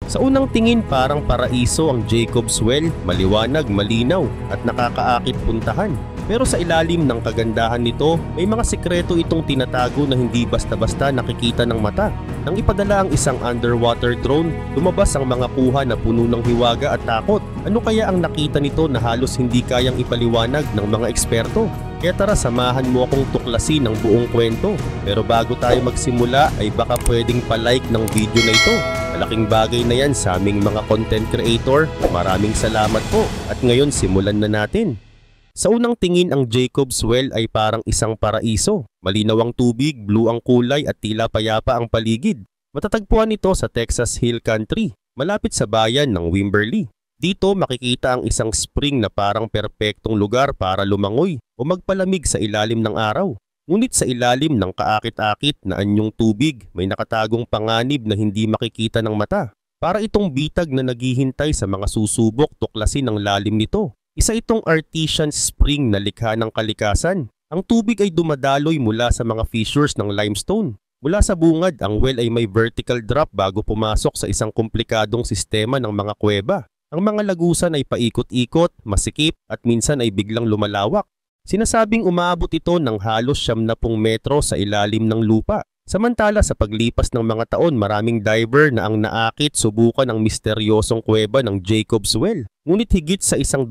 Sa unang tingin parang paraiso ang Jacob's Well, maliwanag, malinaw at nakakaakit puntahan. Pero sa ilalim ng kagandahan nito, may mga sikreto itong tinatago na hindi basta-basta nakikita ng mata. Nang ipadala ang isang underwater drone, lumabas ang mga kuha na puno ng hiwaga at takot. Ano kaya ang nakita nito na halos hindi kayang ipaliwanag ng mga eksperto? Kaya tara, samahan mo akong tuklasin ang buong kwento. Pero bago tayo magsimula ay baka pwedeng pa-like ng video na ito. Malaking bagay na yan sa aming mga content creator. Maraming salamat po. At ngayon simulan na natin. Sa unang tingin ang Jacob's Well ay parang isang paraiso. Malinaw ang tubig, blue ang kulay at tila payapa ang paligid. Matatagpuan ito sa Texas Hill Country, malapit sa bayan ng Wimberley. Dito makikita ang isang spring na parang perpektong lugar para lumangoy o magpalamig sa ilalim ng araw. Ngunit sa ilalim ng kaakit-akit na anyong tubig, may nakatagong panganib na hindi makikita ng mata. Para itong bitag na naghihintay sa mga susubok tuklasin ang lalim nito. Isa itong artesian spring na likha ng kalikasan. Ang tubig ay dumadaloy mula sa mga fissures ng limestone. Mula sa bungad, ang well ay may vertical drop bago pumasok sa isang komplikadong sistema ng mga kuweba. Ang mga lagusan ay paikot-ikot, masikip at minsan ay biglang lumalawak. Sinasabing umaabot ito ng halos 70 metro sa ilalim ng lupa. Samantala sa paglipas ng mga taon, maraming diver na ang naakit subukan ang misteryosong kuweba ng Jacob's Well. Ngunit higit sa 100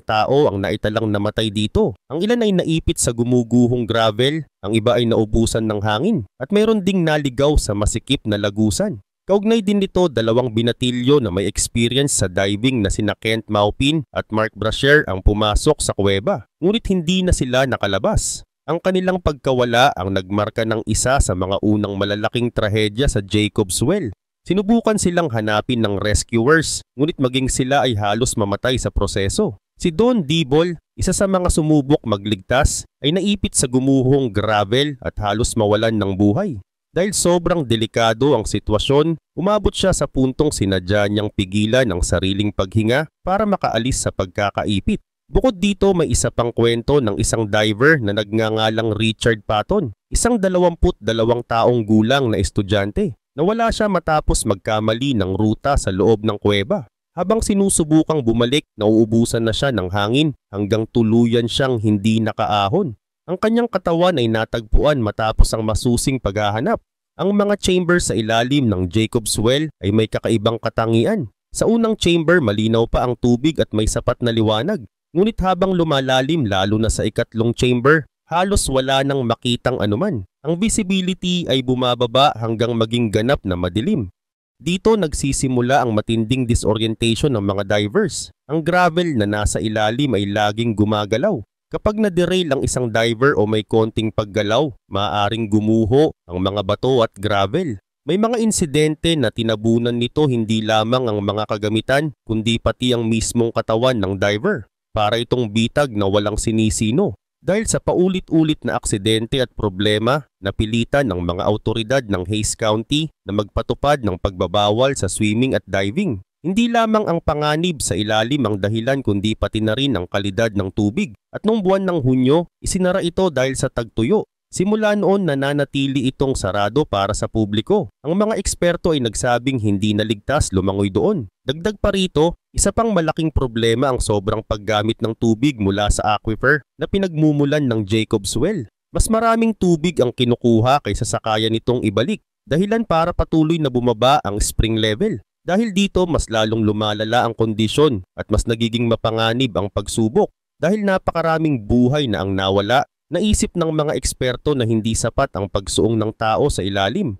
tao ang naitalang namatay dito. Ang ilan ay naipit sa gumuguhong gravel, ang iba ay naubusan ng hangin, at mayroon ding naligaw sa masikip na lagusan. Kaugnay din nito, 2 binatilyo na may experience sa diving na sina Kent Maupin at Mark Brashear ang pumasok sa kuweba. Ngunit hindi na sila nakalabas. Ang kanilang pagkawala ang nagmarka ng isa sa mga unang malalaking trahedya sa Jacob's Well. Sinubukan silang hanapin ng rescuers, ngunit maging sila ay halos mamatay sa proseso. Si Don Dibol, isa sa mga sumubok magligtas, ay naipit sa gumuhong gravel at halos mawalan ng buhay. Dahil sobrang delikado ang sitwasyon, umabot siya sa puntong sinadya niyang pigilan ang sariling paghinga para makaalis sa pagkakaipit. Bukod dito, may isa pang kwento ng isang diver na nagngangalang Richard Patton, isang 22 taong gulang na estudyante. Nawala siya matapos magkamali ng ruta sa loob ng kuweba. Habang sinusubukang bumalik, nauubusan na siya ng hangin hanggang tuluyan siyang hindi nakaahon. Ang kanyang katawan ay natagpuan matapos ang masusing paghahanap. Ang mga chamber sa ilalim ng Jacob's Well ay may kakaibang katangian. Sa unang chamber, malinaw pa ang tubig at may sapat na liwanag. Ngunit habang lumalalim lalo na sa ikatlong chamber, halos wala nang makitang anuman. Ang visibility ay bumababa hanggang maging ganap na madilim. Dito nagsisimula ang matinding disorientation ng mga divers. Ang gravel na nasa ilalim ay laging gumagalaw. Kapag na-derail ang isang diver o may konting paggalaw, maaaring gumuho ang mga bato at gravel. May mga insidente na tinabunan nito hindi lamang ang mga kagamitan, kundi pati ang mismong katawan ng diver. Para itong bitag na walang sinisino. Dahil sa paulit-ulit na aksidente at problema, napilitan ng mga autoridad ng Hays County na magpatupad ng pagbabawal sa swimming at diving. Hindi lamang ang panganib sa ilalim ang dahilan kundi pati na rin ang kalidad ng tubig. At noong buwan ng Hunyo, isinara ito dahil sa tagtuyo. Simula noon nananatili itong sarado para sa publiko. Ang mga eksperto ay nagsabing hindi naligtas lumangoy doon. Dagdag pa rito, isa pang malaking problema ang sobrang paggamit ng tubig mula sa aquifer na pinagmumulan ng Jacob's Well. Mas maraming tubig ang kinukuha kaysa sa kaya nitong ibalik, dahilan para patuloy na bumaba ang spring level. Dahil dito mas lalong lumalala ang kondisyon at mas nagiging mapanganib ang pagsubok. Dahil napakaraming buhay na ang nawala, naisip ng mga eksperto na hindi sapat ang pagsuong ng tao sa ilalim.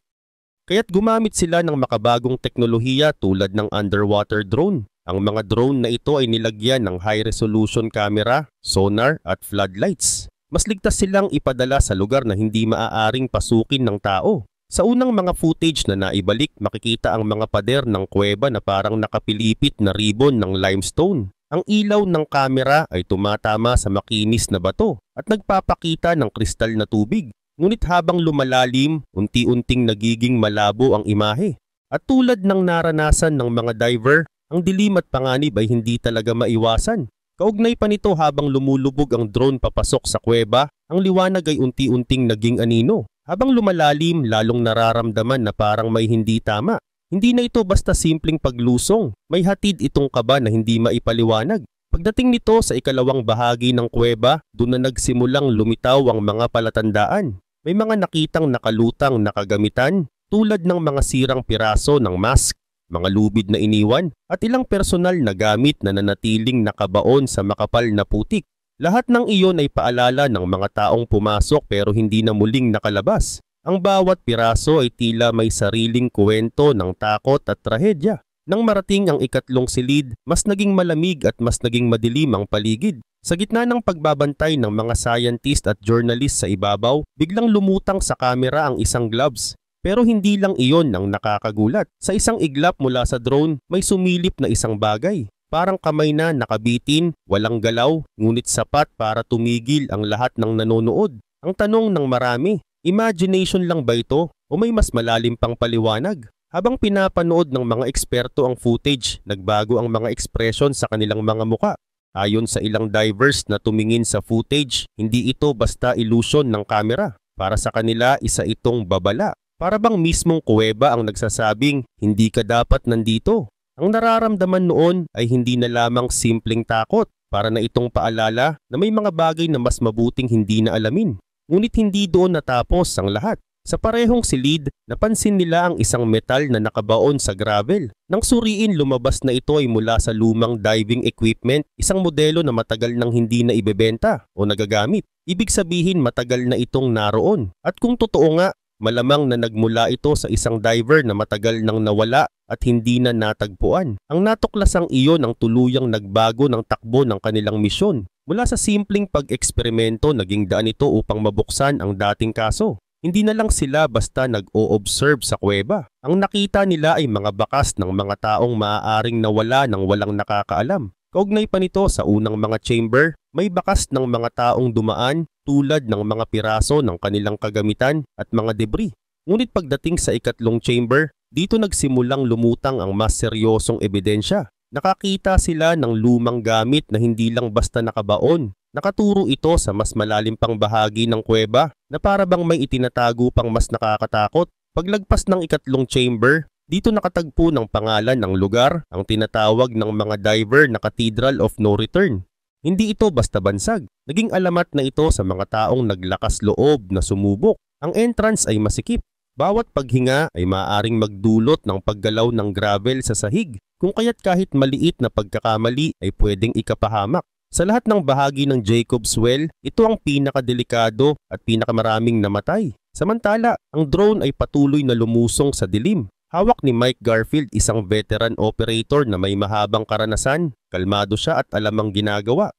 Kaya't gumamit sila ng makabagong teknolohiya tulad ng underwater drone. Ang mga drone na ito ay nilagyan ng high-resolution camera, sonar at floodlights. Mas ligtas silang ipadala sa lugar na hindi maaaring pasukin ng tao. Sa unang mga footage na naibalik, makikita ang mga pader ng kuweba na parang nakapilipit na ribbon ng limestone. Ang ilaw ng kamera ay tumatama sa makinis na bato at nagpapakita ng kristal na tubig. Ngunit habang lumalalim, unti-unting nagiging malabo ang imahe. At tulad ng naranasan ng mga diver, ang dilim at panganib ay hindi talaga maiwasan. Kaugnay pa nito habang lumulubog ang drone papasok sa kuweba, ang liwanag ay unti-unting naging anino. Habang lumalalim, lalong nararamdaman na parang may hindi tama. Hindi na ito basta simpleng paglusong, may hatid itong kaba na hindi maipaliwanag. Pagdating nito sa ikalawang bahagi ng kuweba, doon na nagsimulang lumitaw ang mga palatandaan. May mga nakitang nakalutang na kagamitan tulad ng mga sirang piraso ng mask, mga lubid na iniwan at ilang personal na gamit na nanatiling nakabaon sa makapal na putik. Lahat ng iyon ay paalala ng mga taong pumasok pero hindi na muling nakalabas. Ang bawat piraso ay tila may sariling kwento ng takot at trahedya. Nang marating ang ikatlong silid, mas naging malamig at mas naging madilim ang paligid. Sa gitna ng pagbabantay ng mga scientist at journalist sa ibabaw, biglang lumutang sa kamera ang isang gloves. Pero hindi lang iyon ang nakakagulat. Sa isang iglap mula sa drone, may sumilip na isang bagay. Parang kamay na nakabitin, walang galaw, ngunit sapat para tumigil ang lahat ng nanonood. Ang tanong ng marami, imagination lang ba ito o may mas malalim pang paliwanag? Habang pinapanood ng mga eksperto ang footage, nagbago ang mga ekspresyon sa kanilang mga muka. Ayon sa ilang divers na tumingin sa footage, hindi ito basta illusion ng kamera. Para sa kanila, isa itong babala. Para bang mismong kuweba ang nagsasabing, hindi ka dapat nandito. Ang nararamdaman noon ay hindi na lamang simpleng takot, para na itong paalala na may mga bagay na mas mabuting hindi na alamin. Ngunit hindi doon natapos ang lahat. Sa parehong silid, napansin nila ang isang metal na nakabaon sa gravel. Nang suriin, lumabas na ito ay mula sa lumang diving equipment, isang modelo na matagal nang hindi na ibebenta o nagagamit. Ibig sabihin matagal na itong naroon. At kung totoo nga, malamang na nagmula ito sa isang diver na matagal nang nawala at hindi na natagpuan. Ang natuklasang iyon ang tuluyang nagbago ng takbo ng kanilang misyon. Mula sa simpleng pag-eksperimento, naging daan ito upang mabuksan ang dating kaso. Hindi na lang sila basta nag-o-observe sa kuweba. Ang nakita nila ay mga bakas ng mga taong maaaring nawala nang walang nakakaalam. Kaugnay pa nito sa unang mga chamber, may bakas ng mga taong dumaan tulad ng mga piraso ng kanilang kagamitan at mga debris. Ngunit pagdating sa ikatlong chamber, dito nagsimulang lumutang ang mas seryosong ebidensya. Nakakita sila ng lumang gamit na hindi lang basta nakabaon. Nakaturo ito sa mas malalim pang bahagi ng kuweba na para bang may itinatago pang mas nakakatakot. Paglagpas ng ikatlong chamber, dito nakatagpo ng pangalan ng lugar, ang tinatawag ng mga diver na Cathedral of No Return. Hindi ito basta bansag. Naging alamat na ito sa mga taong naglakas loob na sumubok. Ang entrance ay masikip. Bawat paghinga ay maaaring magdulot ng paggalaw ng gravel sa sahig, kung kaya't kahit maliit na pagkakamali ay pwedeng ikapahamak. Sa lahat ng bahagi ng Jacob's Well, ito ang pinakadelikado at pinakamaraming namatay. Samantala, ang drone ay patuloy na lumusong sa dilim. Hawak ni Mike Garfield, isang veteran operator na may mahabang karanasan. Kalmado siya at alam ang ginagawa.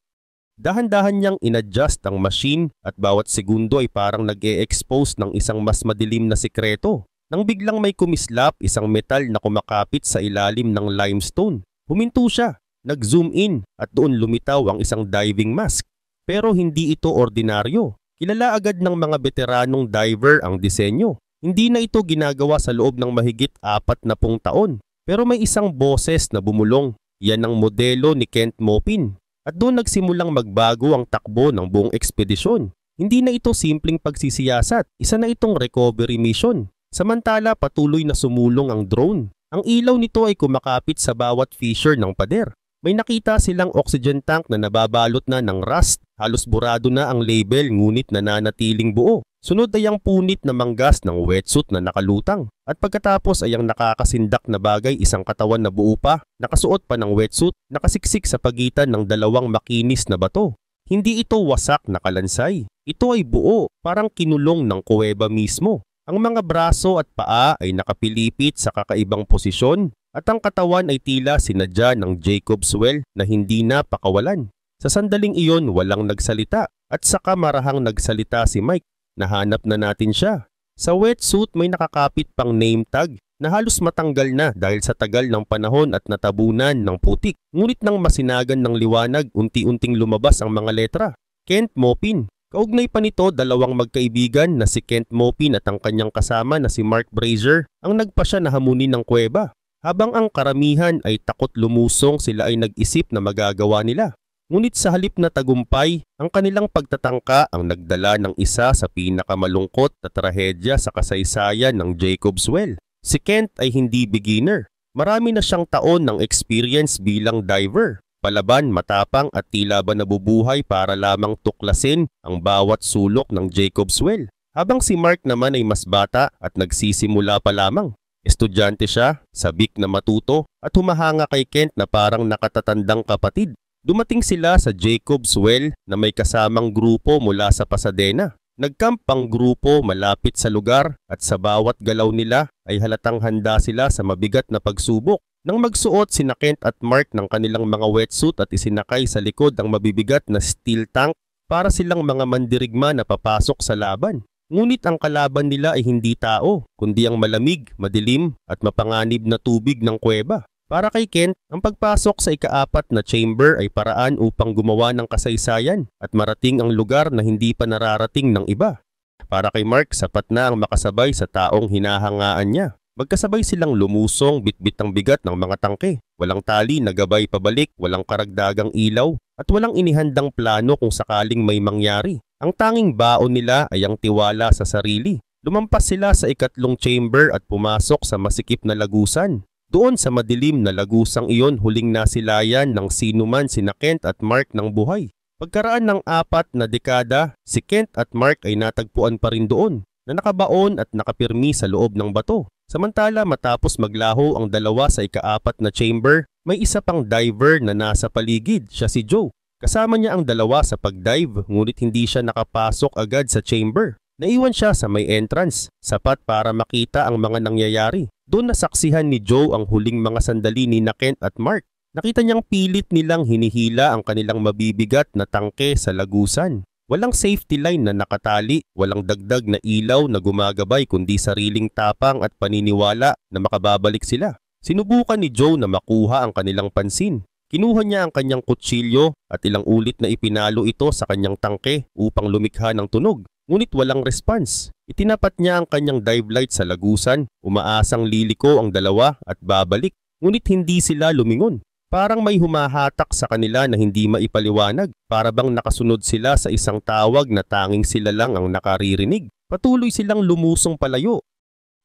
Dahan-dahan niyang inadjust ang machine at bawat segundo ay parang nag-e-expose ng isang mas madilim na sikreto. Nang biglang may kumislap, isang metal na kumakapit sa ilalim ng limestone. Huminto siya. Nag-zoom in at doon lumitaw ang isang diving mask. Pero hindi ito ordinaryo. Kilala agad ng mga veteranong diver ang disenyo. Hindi na ito ginagawa sa loob ng mahigit 40 taon. Pero may isang boses na bumulong. Yan ang modelo ni Kent Maupin. At doon nagsimulang magbago ang takbo ng buong ekspedisyon. Hindi na ito simpleng pagsisiyasat. Isa na itong recovery mission. Samantala patuloy na sumulong ang drone. Ang ilaw nito ay kumakapit sa bawat fissure ng pader. May nakita silang oxygen tank na nababalot na ng rust. Halos burado na ang label ngunit nananatiling buo. Sunod ay ang punit na manggas ng wetsuit na nakalutang. At pagkatapos ay ang nakakasindak na bagay, isang katawan na buo pa, nakasuot pa ng wetsuit, nakasiksik sa pagitan ng dalawang makinis na bato. Hindi ito wasak na kalansay. Ito ay buo, parang kinulong ng kuweba mismo. Ang mga braso at paa ay nakapilipit sa kakaibang posisyon. At ang katawan ay tila sinadya ng Jacob's Well na hindi na pakawalan. Sa sandaling iyon, walang nagsalita at saka marahang nagsalita si Mike. Nahanap na natin siya. Sa wetsuit may nakakapit pang name tag na halos matanggal na dahil sa tagal ng panahon at natabunan ng putik. Ngunit nang masinagan ng liwanag, unti-unting lumabas ang mga letra. Kent Maupin. Kaugnay pa nito, dalawang magkaibigan na si Kent Maupin at ang kanyang kasama na si Mark Brazier ang nagpasya na hamunin ng kuweba. Habang ang karamihan ay takot lumusong, sila ay nag-isip na magagawa nila. Ngunit sa halip na tagumpay, ang kanilang pagtatangka ang nagdala ng isa sa pinakamalungkot na trahedya sa kasaysayan ng Jacob's Well. Si Kent ay hindi beginner. Marami na siyang taon ng experience bilang diver. Palaban, matapang at tila ba nabubuhay para lamang tuklasin ang bawat sulok ng Jacob's Well. Habang si Mark naman ay mas bata at nagsisimula pa lamang. Estudyante siya, sabik na matuto at humahanga kay Kent na parang nakatatandang kapatid. Dumating sila sa Jacob's Well na may kasamang grupo mula sa Pasadena. Nagcamp ang grupo malapit sa lugar at sa bawat galaw nila ay halatang handa sila sa mabigat na pagsubok. Nang magsuot sina Kent at Mark ng kanilang mga wetsuit at isinakay sa likod ang mabibigat na steel tank para silang mga mandirigma na papasok sa laban. Ngunit ang kalaban nila ay hindi tao, kundi ang malamig, madilim at mapanganib na tubig ng kuweba. Para kay Kent, ang pagpasok sa ika-4 na chamber ay paraan upang gumawa ng kasaysayan at marating ang lugar na hindi pa nararating ng iba. Para kay Mark, sapat na ang makasabay sa taong hinahangaan niya. Magkasabay silang lumusong bitbit ang bigat ng mga tangke. Walang tali na gabay pabalik, walang karagdagang ilaw at walang inihandang plano kung sakaling may mangyari. Ang tanging baon nila ay ang tiwala sa sarili. Lumampas sila sa ikatlong chamber at pumasok sa masikip na lagusan. Doon sa madilim na lagusang iyon huling nasilayan ng sinuman sina Kent at Mark ng buhay. Pagkaraan ng 4 na dekada, si Kent at Mark ay natagpuan pa rin doon na nakabaon at nakapirmi sa loob ng bato. Samantala matapos maglaho ang dalawa sa ika-4 na chamber, may isa pang diver na nasa paligid, siya si Joe. Kasama niya ang dalawa sa pagdive ngunit hindi siya nakapasok agad sa chamber. Naiwan siya sa may entrance, sapat para makita ang mga nangyayari. Doon nasaksihan ni Joe ang huling mga sandali ni Kent at Mark. Nakita niyang pilit nilang hinihila ang kanilang mabibigat na tangke sa lagusan. Walang safety line na nakatali, walang dagdag na ilaw na gumagabay kundi sariling tapang at paniniwala na makababalik sila. Sinubukan ni Joe na makuha ang kanilang pansin. Kinuha niya ang kanyang kutsilyo at ilang ulit na ipinalo ito sa kanyang tangke upang lumikha ng tunog. Ngunit walang response. Itinapat niya ang kanyang dive light sa lagusan, umaasang liliko ang dalawa at babalik. Ngunit hindi sila lumingon. Parang may humahatak sa kanila na hindi maipaliwanag. Para bang nakasunod sila sa isang tawag na tanging sila lang ang nakaririnig. Patuloy silang lumusong palayo.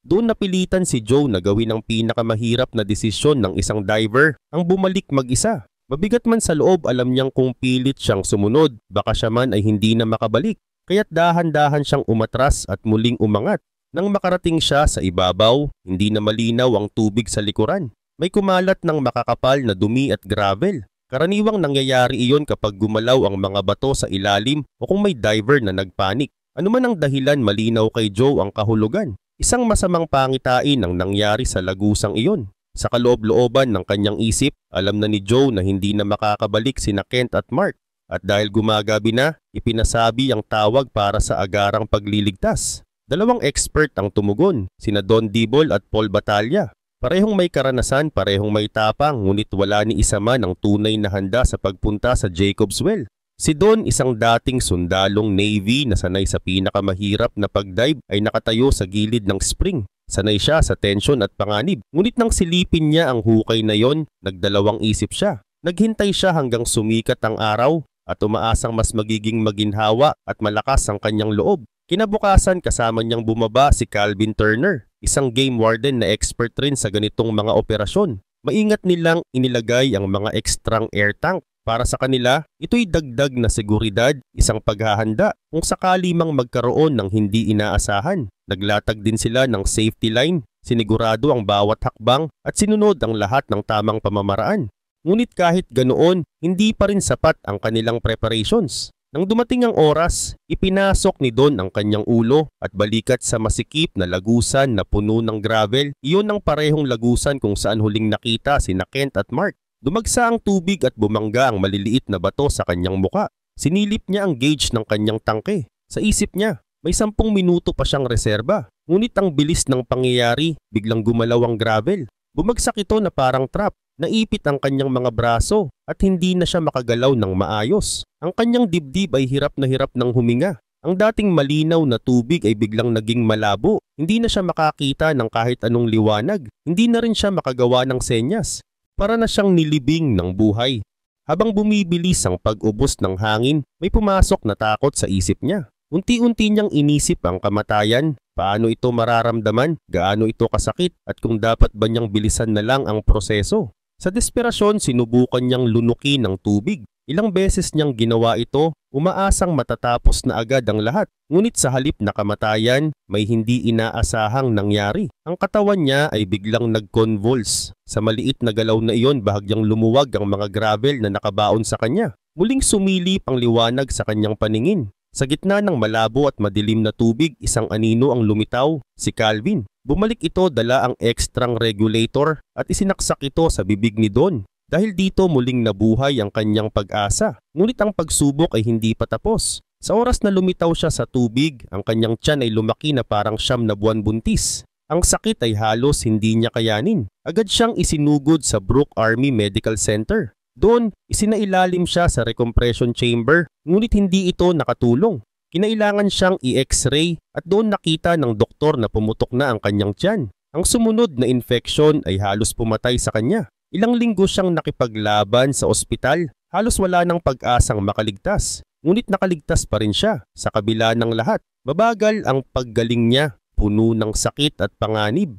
Doon napilitan si Joe na gawin ang pinakamahirap na desisyon ng isang diver, ang bumalik mag-isa. Mabigat man sa loob, alam niyang kung pilit siyang sumunod, baka siya man ay hindi na makabalik. Kaya't dahan-dahan siyang umatras at muling umangat. Nang makarating siya sa ibabaw, hindi na malinaw ang tubig sa likuran. May kumalat ng makakapal na dumi at gravel. Karaniwang nangyayari iyon kapag gumalaw ang mga bato sa ilalim o kung may diver na nagpanik. Ano man ang dahilan, malinaw kay Joe ang kahulugan. Isang masamang pangitain ang nangyari sa lagusang iyon. Sa kaloob-looban ng kanyang isip, alam na ni Joe na hindi na makakabalik sina Kent at Mark. At dahil gumagabi na, ipinasabi ang tawag para sa agarang pagliligtas. Dalawang expert ang tumugon, sina Don Dibol at Paul Batalla. Parehong may karanasan, parehong may tapang, ngunit wala ni isa man ang tunay na handa sa pagpunta sa Jacob's Well. Si Don, isang dating sundalong Navy na sanay sa pinakamahirap na pagdive, ay nakatayo sa gilid ng spring. Sanay siya sa tensyon at panganib. Ngunit nang silipin niya ang hukay na yon, nagdalawang isip siya. Naghintay siya hanggang sumikat ang araw at umaasang mas magiging maginhawa at malakas ang kanyang loob. Kinabukasan kasama niyang bumaba si Calvin Turner, isang game warden na expert rin sa ganitong mga operasyon. Maingat nilang inilagay ang mga ekstrang air tank. Para sa kanila, ito'y dagdag na seguridad, isang paghahanda kung sakali mang magkaroon ng hindi inaasahan. Naglatag din sila ng safety line, sinigurado ang bawat hakbang at sinunod ang lahat ng tamang pamamaraan. Ngunit kahit ganoon, hindi pa rin sapat ang kanilang preparations. Nang dumating ang oras, ipinasok ni Don ang kanyang ulo at balikat sa masikip na lagusan na puno ng gravel. Iyon ang parehong lagusan kung saan huling nakita sina Kent at Mark. Dumagsa ang tubig at bumangga ang maliliit na bato sa kanyang muka. Sinilip niya ang gauge ng kanyang tangke. Sa isip niya, may 10 minuto pa siyang reserba. Ngunit ang bilis ng pangyayari, biglang gumalaw ang gravel. Bumagsak ito na parang trap. Naipit ang kanyang mga braso at hindi na siya makagalaw ng maayos. Ang kanyang dibdib ay hirap ng huminga. Ang dating malinaw na tubig ay biglang naging malabo. Hindi na siya makakita ng kahit anong liwanag. Hindi na rin siya makagawa ng senyas. Para na siyang nilibing ng buhay. Habang bumibilis ang pag-ubos ng hangin, may pumasok na takot sa isip niya. Unti-unti niyang inisip ang kamatayan, paano ito mararamdaman, gaano ito kasakit at kung dapat ba niyang bilisan na lang ang proseso. Sa desperasyon, sinubukan niyang lunukin ng tubig. Ilang beses niyang ginawa ito, umaasang matatapos na agad ang lahat. Ngunit sa halip na kamatayan, may hindi inaasahang nangyari. Ang katawan niya ay biglang nag-convulse. Sa maliit na galaw na iyon, bahagyang lumuwag ang mga gravel na nakabaon sa kanya. Muling sumilip ang liwanag sa kanyang paningin. Sa gitna ng malabo at madilim na tubig, isang anino ang lumitaw, si Calvin. Bumalik ito dala ang ekstrang regulator at isinaksak ito sa bibig ni Don. Dahil dito muling nabuhay ang kanyang pag-asa. Ngunit ang pagsubok ay hindi pa tapos. Sa oras na lumitaw siya sa tubig, ang kanyang tiyan ay lumaki na parang 9 na buwan buntis. Ang sakit ay halos hindi niya kayanin. Agad siyang isinugod sa Brooke Army Medical Center. Doon, isinailalim siya sa recompression chamber, ngunit hindi ito nakatulong. Kinailangan siyang i-x-ray at doon nakita ng doktor na pumutok na ang kanyang tiyan. Ang sumunod na infeksyon ay halos pumatay sa kanya. Ilang linggo siyang nakipaglaban sa ospital, halos wala ng pag-asang makaligtas. Ngunit nakaligtas pa rin siya sa kabila ng lahat. Mabagal ang paggaling niya, puno ng sakit at panganib.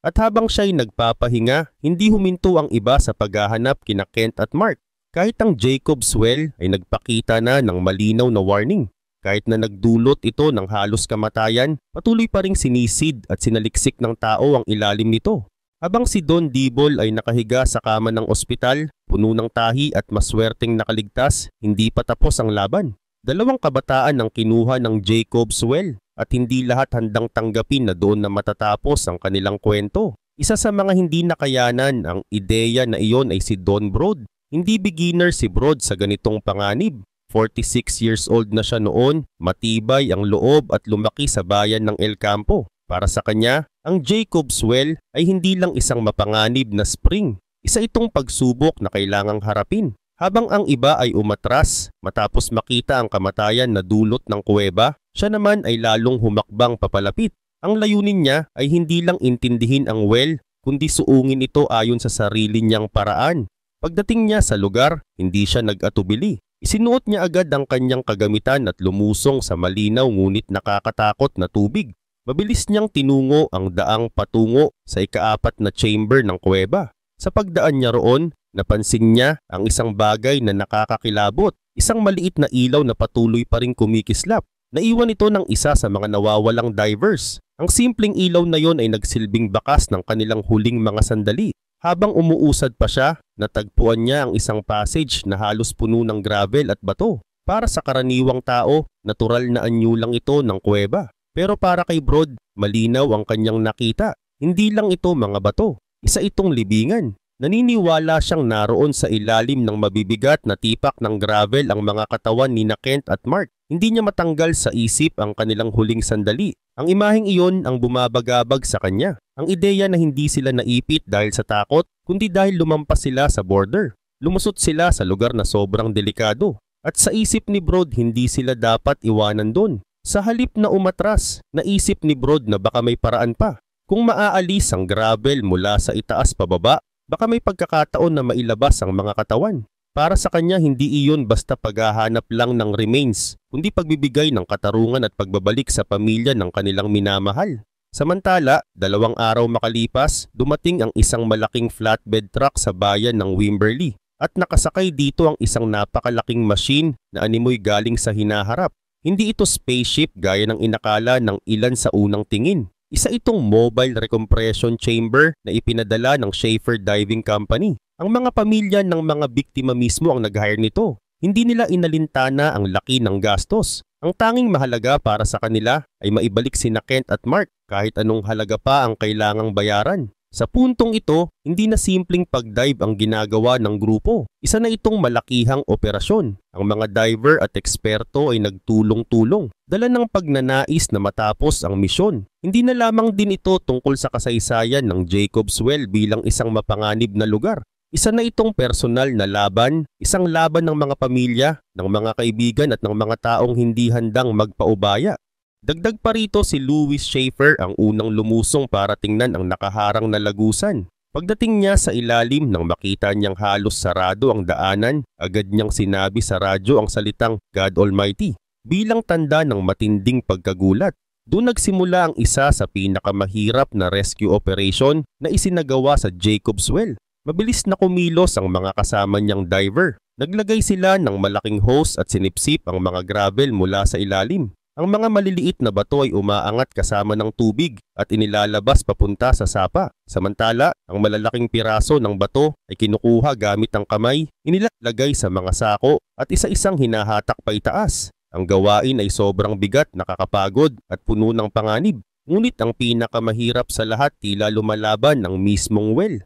At habang siya'y nagpapahinga, hindi huminto ang iba sa paghahanap kina Kent at Mark. Kahit ang Jacob's Well ay nagpakita na ng malinaw na warning. Kahit na nagdulot ito ng halos kamatayan, patuloy pa ring sinisid at sinaliksik ng tao ang ilalim nito. Habang si Don Dibol ay nakahiga sa kama ng ospital, puno ng tahi at maswerteng nakaligtas, hindi pa tapos ang laban. 2 kabataan ang kinuha ng Jacob's Well at hindi lahat handang tanggapin na doon na matatapos ang kanilang kwento. Isa sa mga hindi nakayanan ang ideya na iyon ay si Don Brod. Hindi beginner si Brod sa ganitong panganib. 46 years old na siya noon, matibay ang loob at lumaki sa bayan ng El Campo. Para sa kanya, ang Jacob's Well ay hindi lang isang mapanganib na spring. Isa itong pagsubok na kailangang harapin. Habang ang iba ay umatras matapos makita ang kamatayan na dulot ng kuweba, siya naman ay lalong humakbang papalapit. Ang layunin niya ay hindi lang intindihin ang well, kundi suungin ito ayon sa sarili niyang paraan. Pagdating niya sa lugar, hindi siya nag-atubili. Isinuot niya agad ang kanyang kagamitan at lumusong sa malinaw ngunit nakakatakot na tubig. Mabilis niyang tinungo ang daang patungo sa ika-4 na chamber ng kuweba. Sa pagdaan niya roon, napansin niya ang isang bagay na nakakakilabot, isang maliit na ilaw na patuloy pa ring kumikislap. Naiwan ito ng isa sa mga nawawalang divers. Ang simpleng ilaw na yon ay nagsilbing bakas ng kanilang huling mga sandali. Habang umuusad pa siya, natagpuan niya ang isang passage na halos puno ng gravel at bato. Para sa karaniwang tao, natural na anyo lang ito ng kuweba. Pero para kay Brod, malinaw ang kanyang nakita. Hindi lang ito mga bato, isa itong libingan. Naniniwala siyang naroon sa ilalim ng mabibigat na tipak ng gravel ang mga katawan ni Kent at Mark. Hindi niya matanggal sa isip ang kanilang huling sandali. Ang imaheng iyon ang bumabagabag sa kanya. Ang ideya na hindi sila naipit dahil sa takot, kundi dahil lumampas sila sa border. Lumusot sila sa lugar na sobrang delikado. At sa isip ni Brod, hindi sila dapat iwanan doon. Sa halip na umatras, naisip ni Brod na baka may paraan pa. Kung maaalis ang gravel mula sa itaas pababa, baka may pagkakataon na mailabas ang mga katawan. Para sa kanya, hindi iyon basta paghahanap lang ng remains, kundi pagbibigay ng katarungan at pagbabalik sa pamilya ng kanilang minamahal. Samantala, 2 araw makalipas, dumating ang isang malaking flatbed truck sa bayan ng Wimberley at nakasakay dito ang isang napakalaking machine na animoy galing sa hinaharap. Hindi ito spaceship gaya ng inakala ng ilan sa unang tingin. Isa itong mobile recompression chamber na ipinadala ng Schaefer Diving Company. Ang mga pamilya ng mga biktima mismo ang nag-hire nito. Hindi nila inalintana ang laki ng gastos. Ang tanging mahalaga para sa kanila ay maibalik sina Kent at Mark kahit anong halaga pa ang kailangang bayaran. Sa puntong ito, hindi na simpleng pag-dive ang ginagawa ng grupo. Isa na itong malakihang operasyon. Ang mga diver at eksperto ay nagtulong-tulong. Dala ng pagnanais na matapos ang misyon. Hindi na lamang din ito tungkol sa kasaysayan ng Jacob's Well bilang isang mapanganib na lugar. Isa na itong personal na laban, isang laban ng mga pamilya, ng mga kaibigan at ng mga taong hindi handang magpaubaya. Dagdag pa rito si Louis Schaefer ang unang lumusong para tingnan ang nakaharang na lagusan. Pagdating niya sa ilalim nang makita niyang halos sarado ang daanan, agad niyang sinabi sa radyo ang salitang God Almighty. bilang tanda ng matinding pagkagulat. Doon nagsimula ang isa sa pinakamahirap na rescue operation na isinagawa sa Jacob's Well. Mabilis na kumilos ang mga kasama niyang diver. Naglagay sila ng malaking hose at sinipsip ang mga gravel mula sa ilalim. Ang mga maliliit na bato ay umaangat kasama ng tubig at inilalabas papunta sa sapa. Samantala, ang malalaking piraso ng bato ay kinukuha gamit ang kamay, inilalagay sa mga sako at isa-isang hinahatak pa itaas. Ang gawain ay sobrang bigat, nakakapagod at puno ng panganib. Ngunit ang pinakamahirap sa lahat tila lumalaban ang mismong well.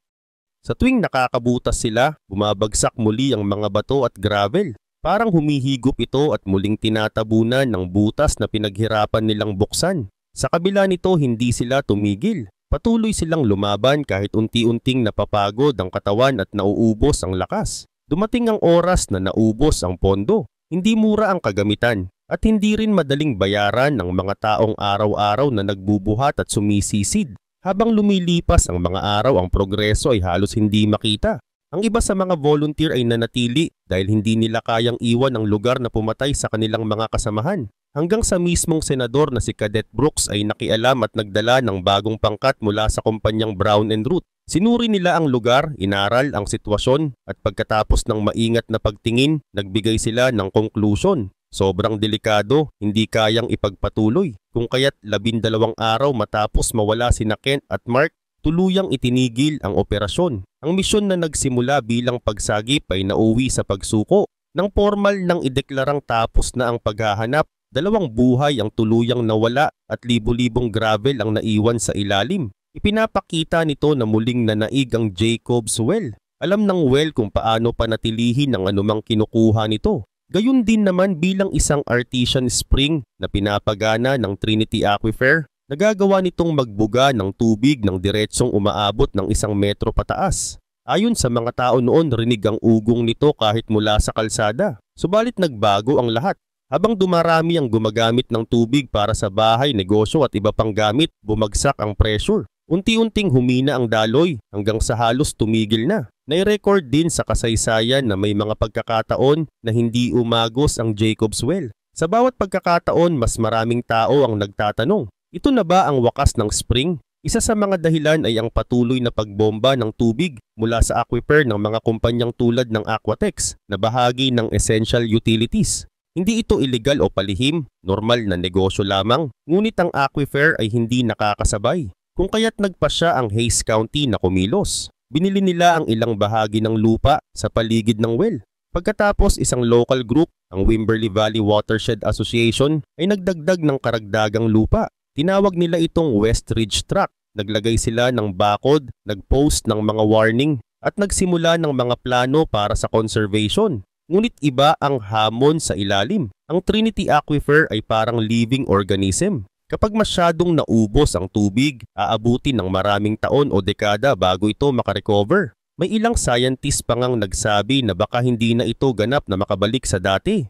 Sa tuwing nakakabutas sila, bumabagsak muli ang mga bato at gravel. Parang humihigop ito at muling tinatabunan ng butas na pinaghirapan nilang buksan. Sa kabila nito, hindi sila tumigil. Patuloy silang lumaban kahit unti-unting napapagod ang katawan at nauubos ang lakas. Dumating ang oras na naubos ang pondo. Hindi mura ang kagamitan at hindi rin madaling bayaran ng mga taong araw-araw na nagbubuhat at sumisisid. Habang lumilipas ang mga araw, ang progreso ay halos hindi makita. Ang iba sa mga volunteer ay nanatili dahil hindi nila kayang iwan ang lugar na pumatay sa kanilang mga kasamahan. Hanggang sa mismong senador na si Cadet Brooks ay nakialam at nagdala ng bagong pangkat mula sa kumpanyang Brown and Root. Sinuri nila ang lugar, inaral ang sitwasyon at pagkatapos ng maingat na pagtingin, nagbigay sila ng konklusyon. Sobrang delikado, hindi kayang ipagpatuloy. Kung kaya't 12 araw matapos mawala sina Kent at Mark, tuluyang itinigil ang operasyon. Ang misyon na nagsimula bilang pagsagip ay nauwi sa pagsuko. Nang formal nang ideklarang tapos na ang paghahanap, 2 buhay ang tuluyang nawala at libo-libong gravel ang naiwan sa ilalim. Ipinapakita nito na muling nanaig ang Jacob's Well. Alam ng well kung paano panatilihin ang anumang kinukuha nito. Gayun din naman bilang isang artesian spring na pinapagana ng Trinity Aquifer, nagagawa nitong magbuga ng tubig ng diretsong umaabot ng 1 metro pataas. Ayon sa mga tao noon, rinig ang ugong nito kahit mula sa kalsada. Subalit nagbago ang lahat. Habang dumarami ang gumagamit ng tubig para sa bahay, negosyo at iba pang gamit, bumagsak ang pressure. Unti-unting humina ang daloy hanggang sa halos tumigil na. Nai-record din sa kasaysayan na may mga pagkakataon na hindi umagos ang Jacob's Well. Sa bawat pagkakataon, mas maraming tao ang nagtatanong, ito na ba ang wakas ng spring? Isa sa mga dahilan ay ang patuloy na pagbomba ng tubig mula sa aquifer ng mga kumpanyang tulad ng Aquatex na bahagi ng essential utilities. Hindi ito illegal o palihim, normal na negosyo lamang, ngunit ang aquifer ay hindi nakakasabay. Kung kaya't nagpasya ang Hays County na kumilos. Binili nila ang ilang bahagi ng lupa sa paligid ng well. Pagkatapos, isang local group, ang Wimberley Valley Watershed Association, ay nagdagdag ng karagdagang lupa. Tinawag nila itong West Ridge Tract. Naglagay sila ng bakod, nagpost ng mga warning, at nagsimula ng mga plano para sa conservation. Ngunit iba ang hamon sa ilalim. Ang Trinity Aquifer ay parang living organism. Kapag masyadong naubos ang tubig, aabutin ng maraming taon o dekada bago ito makarecover. May ilang scientist pa ngang nagsabi na baka hindi na ito ganap na makabalik sa dati.